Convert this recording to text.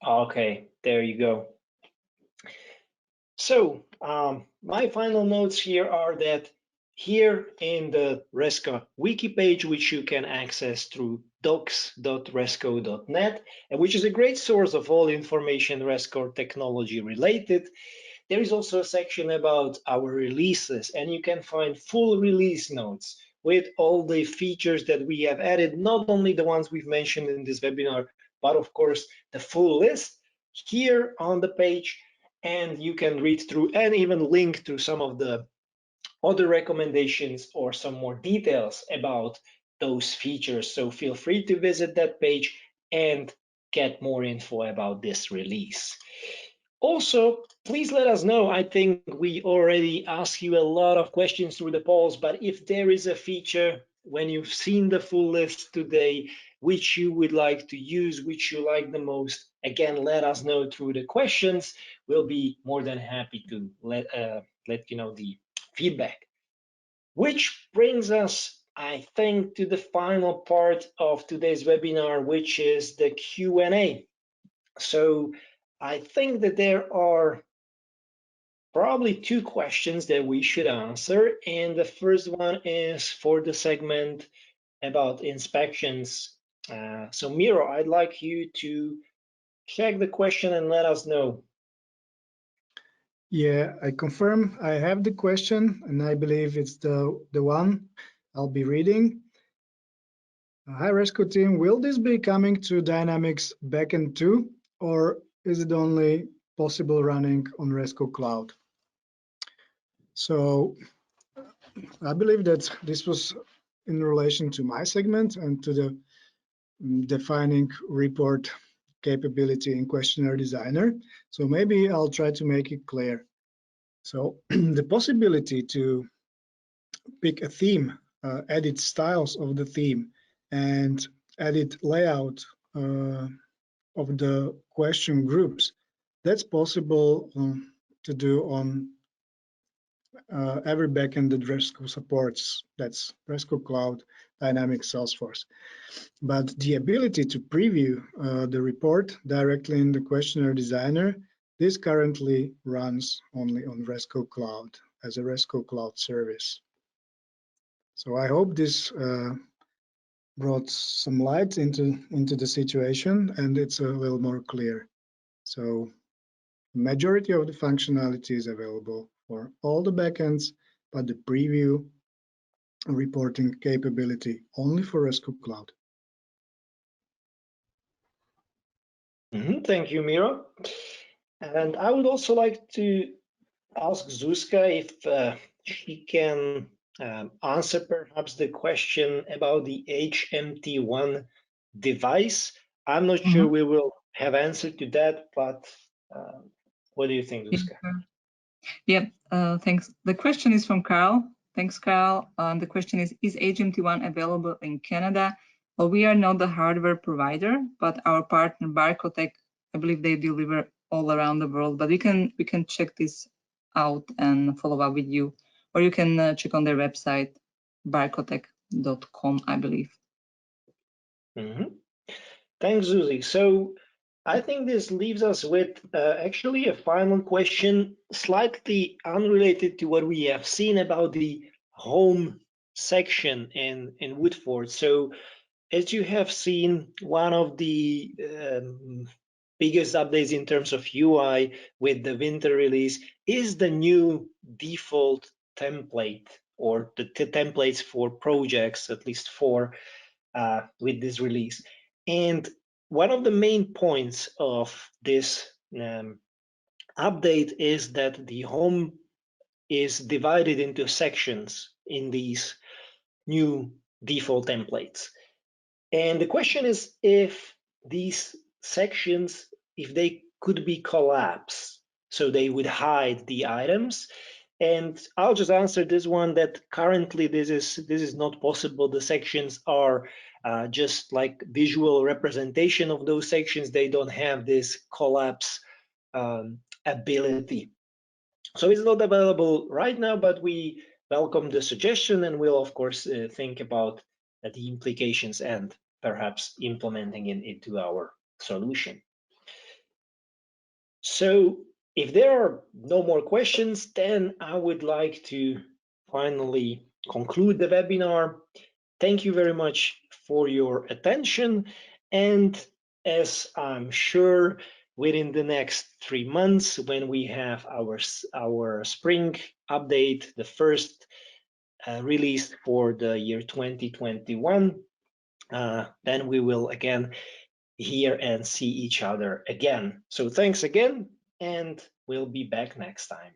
Okay, there you go. So my final notes here are that here in the Resco wiki page, which you can access through docs.resco.net, and which is a great source of all information Resco technology related, there is also a section about our releases, and you can find full release notes with all the features that we have added, not only the ones we've mentioned in this webinar, but of course the full list here on the page. And you can read through and even link to some of the other recommendations or some more details about those features. So feel free to visit that page and get more info about this release. Also, please let us know. I think we already asked you a lot of questions through the polls, but if there is a feature when you've seen the full list today, which you would like to use, which you like the most, again, let us know through the questions. We'll be more than happy to let you know the feedback. Which brings us, I think, to the final part of today's webinar, which is the Q&A. So I think that there are probably two questions that we should answer. And the first one is for the segment about inspections. So Miro, I'd like you to check the question and let us know. Yeah, I confirm I have the question, and I believe it's the one I'll be reading. Hi, Resco team. Will this be coming to Dynamics backend too, or is it only possible running on Resco Cloud? So I believe that this was in relation to my segment and to the defining report capability in Questionnaire Designer. So maybe I'll try to make it clear. So the possibility to pick a theme, edit styles of the theme, and edit layout of the question groups, that's possible to do on every backend that Resco supports. That's Resco Cloud, Dynamics, Salesforce. But the ability to preview the report directly in the Questionnaire Designer, this currently runs only on Resco Cloud as a Resco Cloud service. So I hope this brought some light into the situation, and it's a little more clear. So majority of the functionality is available for all the backends, but the preview reporting capability only for Resco Cloud. Thank you, Miro. And I would also like to ask Zuzka if she can answer perhaps the question about the HMT1 device. I'm not sure we will have answer to that, but what do you think, Zuzka? Yeah, thanks. The question is from Carl. Thanks, Carl. The question is HMT1 available in Canada? Well, we are not the hardware provider, but our partner Barcotech, I believe they deliver all around the world, but we can check this out and follow up with you, or you can check on their website, barcotech.com, I believe. Thanks, Zuzi. So I think this leaves us with actually a final question, slightly unrelated to what we have seen about the home section in Woodford. So as you have seen, one of the biggest updates in terms of UI with the winter release is the new default template, or the templates for projects, at least four, with this release. And one of the main points of this update is that the home is divided into sections in these new default templates. And the question is if these sections, if they could be collapsed, so they would hide the items. And I'll just answer this one, that currently this is not possible. The sections are just like visual representation of those sections. They don't have this collapse ability. So it's not available right now, but we welcome the suggestion, and we'll of course think about the implications and perhaps implementing it into our solution. So if there are no more questions, then I would like to finally conclude the webinar. Thank you very much for your attention. And as I'm sure within the next 3 months, when we have our spring update, the first release for the year 2021, then we will again hear and see each other again. So thanks again, and we'll be back next time.